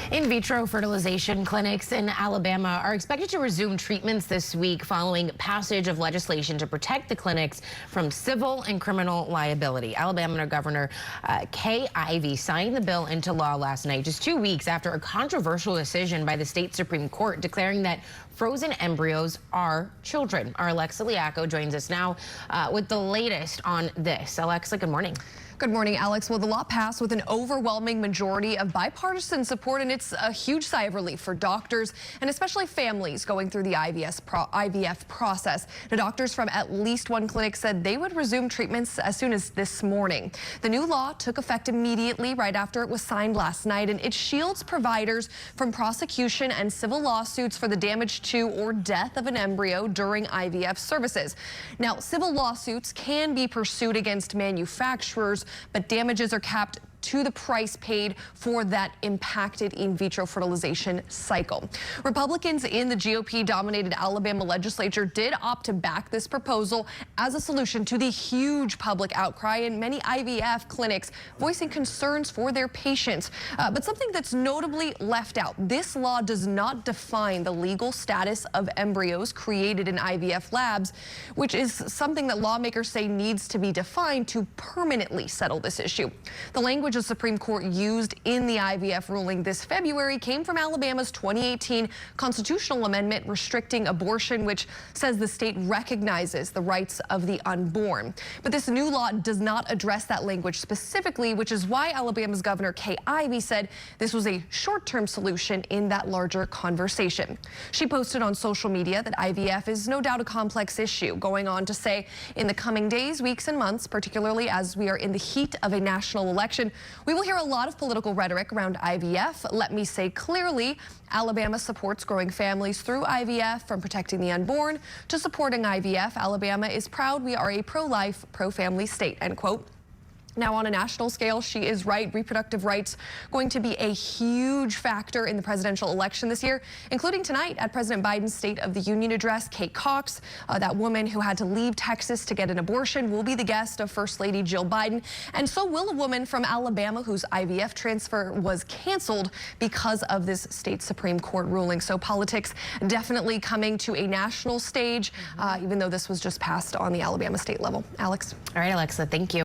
In vitro fertilization clinics in Alabama are expected to resume treatments this week following passage of legislation to protect the clinics from civil and criminal liability. Alabama Governor Ivey signed the bill into law last night, just 2 weeks after a controversial decision by the state Supreme Court declaring that frozen embryos are children. Our Alexa Liaco joins us now with the latest on this. Alexa, good morning. Good morning, Alex. Well, the law passed with an overwhelming majority of bipartisan support, and it's a huge sigh of relief for doctors and especially families going through the IVF process. The doctors from at least one clinic said they would resume treatments as soon as this morning. The new law took effect immediately right after it was signed last night, and it shields providers from prosecution and civil lawsuits for the damage to or death of an embryo during IVF services. Now, civil lawsuits can be pursued against manufacturers, but damages are capped to the price paid for that impacted in vitro fertilization cycle. Republicans in the GOP-dominated Alabama legislature did opt to back this proposal as a solution to the huge public outcry and many IVF clinics voicing concerns for their patients. But something that's notably left out, this law does not define the legal status of embryos created in IVF labs, which is something that lawmakers say needs to be defined to permanently settle this issue. The language the Supreme Court used in the IVF ruling this February came from Alabama's 2018 constitutional amendment restricting abortion, which says the state recognizes the rights of the unborn. But this new law does not address that language specifically, which is why Alabama's Governor Ivey said this was a short-term solution in that larger conversation. She posted on social media that IVF is no doubt a complex issue, going on to say in the coming days, weeks, and months, particularly as we are in the heat of a national election, we will hear a lot of political rhetoric around IVF. Let me say clearly, Alabama supports growing families through IVF, from protecting the unborn to supporting IVF. Alabama is proud we are a pro-life, pro-family state, end quote. Now, on a national scale, she is right. Reproductive rights going to be a huge factor in the presidential election this year, including tonight at President Biden's State of the Union address. Kate Cox, that woman who had to leave Texas to get an abortion, will be the guest of First Lady Jill Biden. And so will a woman from Alabama whose IVF transfer was canceled because of this state Supreme Court ruling. So politics definitely coming to a national stage, even though this was just passed on the Alabama state level. Alex. All right, Alexa, thank you.